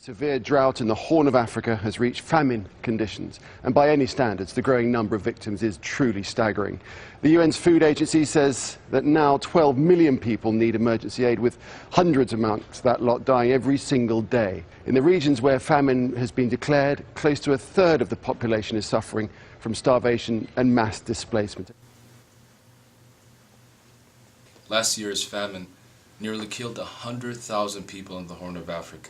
Severe drought in the Horn of Africa has reached famine conditions, and by any standards, the growing number of victims is truly staggering. The UN's Food Agency says that now 12 million people need emergency aid, with hundreds amongst that lot dying every single day. In the regions where famine has been declared, close to a third of the population is suffering from starvation and mass displacement. Last year's famine nearly killed 100,000 people in the Horn of Africa,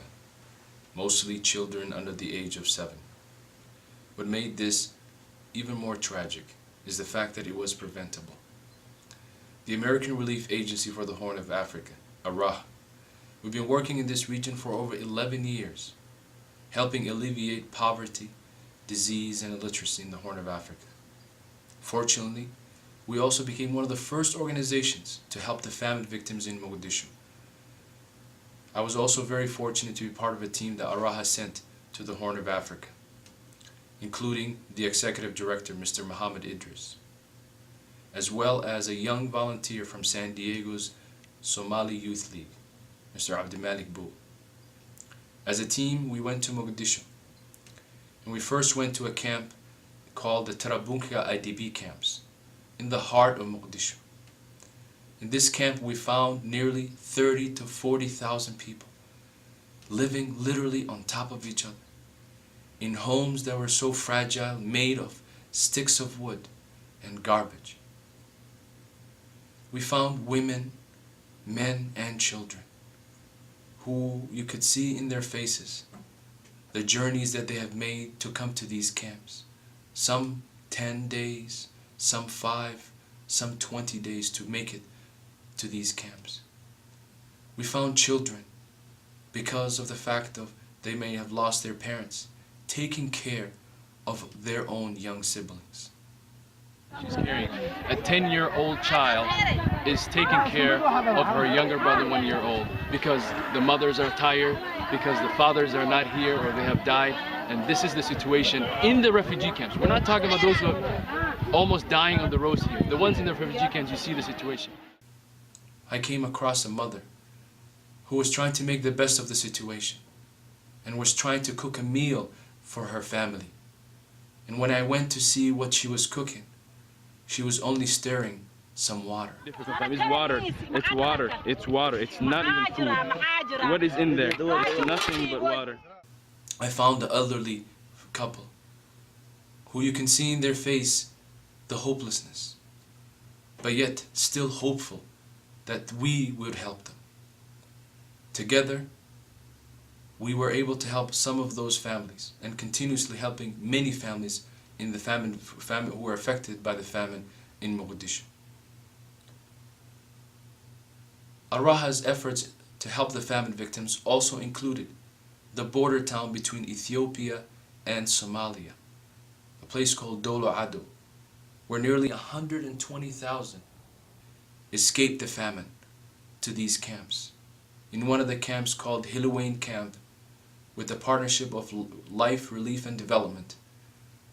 mostly children under the age of 7. What made this even more tragic is the fact that it was preventable. The American Relief Agency for the Horn of Africa, ARAH, we've been working in this region for over 11 years, helping alleviate poverty, disease, and illiteracy in the Horn of Africa. Fortunately, we also became one of the first organizations to help the famine victims in Mogadishu. I was also very fortunate to be part of a team that ARAH sent to the Horn of Africa, including the executive director, Mr. Mohammed Idris, as well as a young volunteer from San Diego's Somali Youth League, Mr. Abdimalik Bou. As a team, we went to Mogadishu, and we first went to a camp called the Tarabunka IDP camps, in the heart of Mogadishu. In this camp, we found nearly 30 to 40,000 people living literally on top of each other, in homes that were so fragile, made of sticks of wood and garbage. We found women, men, and children who you could see in their faces the journeys that they have made to come to these camps. Some 10 days, some 5, some 20 days to make it to these camps. We found children, because of the fact of they may have lost their parents, taking care of their own young siblings. She's carrying a 10-year-old child is taking care of her younger brother 1 year old because the mothers are tired, because the fathers are not here or they have died. And this is the situation in the refugee camps. We're not talking about those who are almost dying on the roads here. The ones in the refugee camps, you see the situation. I came across a mother who was trying to make the best of the situation and was trying to cook a meal for her family. And when I went to see what she was cooking, she was only stirring some water. It's water, it's water, it's water, it's not even food. What is in there? It's nothing but water. I found the elderly couple who you can see in their face the hopelessness, but yet still hopeful that we would help them. Together, we were able to help some of those families and continuously helping many families in the famine who were affected by the famine in Mogadishu. ARAH's efforts to help the famine victims also included the border town between Ethiopia and Somalia, a place called Dolo Ado, where nearly 120,000 escaped the famine to these camps. In one of the camps called Hiluwain Camp, with the partnership of Life, Relief and Development,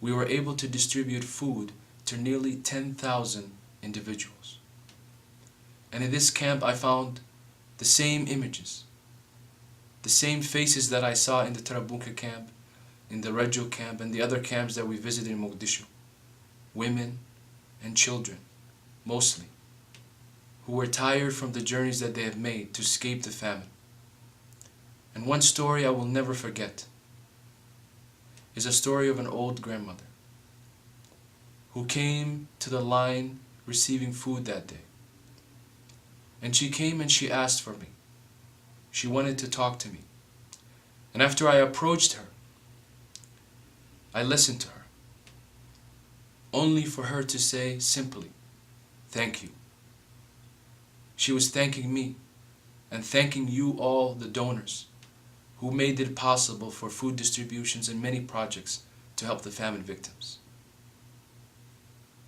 we were able to distribute food to nearly 10,000 individuals. And in this camp I found the same images, the same faces that I saw in the Tarabunka camp, in the Reggio camp, and the other camps that we visited in Mogadishu. Women and children, mostly, who were tired from the journeys that they have made to escape the famine. And one story I will never forget is a story of an old grandmother who came to the line receiving food that day. And she came and she asked for me. She wanted to talk to me. And after I approached her, I listened to her, only for her to say simply, "Thank you." She was thanking me and thanking you all, the donors, who made it possible for food distributions and many projects to help the famine victims.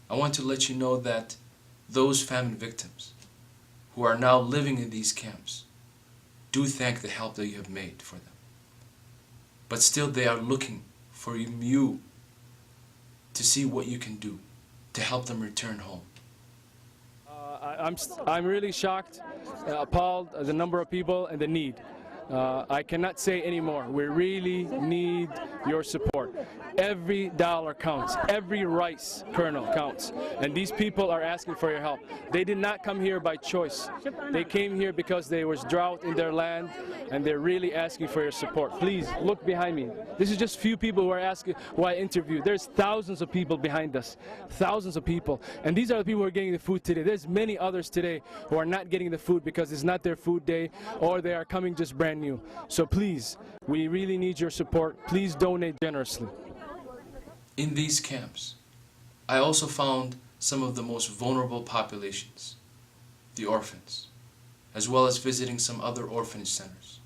I want to let you know that those famine victims who are now living in these camps do thank the help that you have made for them. But still they are looking for you to see what you can do to help them return home. I'm really shocked, appalled at the number of people and the need. I cannot say anymore. We really need your support. Every dollar counts. Every rice kernel counts. And these people are asking for your help. They did not come here by choice. They came here because there was drought in their land, and they're really asking for your support. Please look behind me. This is just few people who are asking, who I interviewed. There's thousands of people behind us. Thousands of people. And these are the people who are getting the food today. There's many others today who are not getting the food because it's not their food day, or they are coming just brand new. So please, we really need your support. Please donate generously. In these camps, I also found some of the most vulnerable populations, the orphans, as well as visiting some other orphanage centers.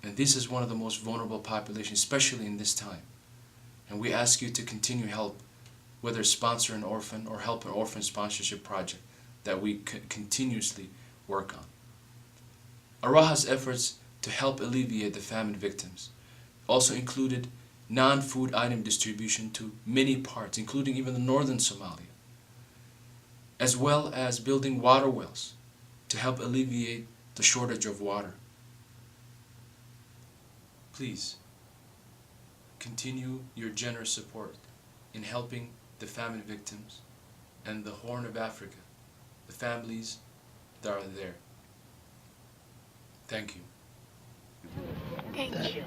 And this is one of the most vulnerable populations, especially in this time. And we ask you to continue help, whether sponsor an orphan or help an orphan sponsorship project that we continuously work on. Araha's efforts to help alleviate the famine victims also included non-food item distribution to many parts, including even the northern Somalia, as well as building water wells to help alleviate the shortage of water. Please continue your generous support in helping the famine victims and the Horn of Africa, the families that are there. Thank you. Thank you.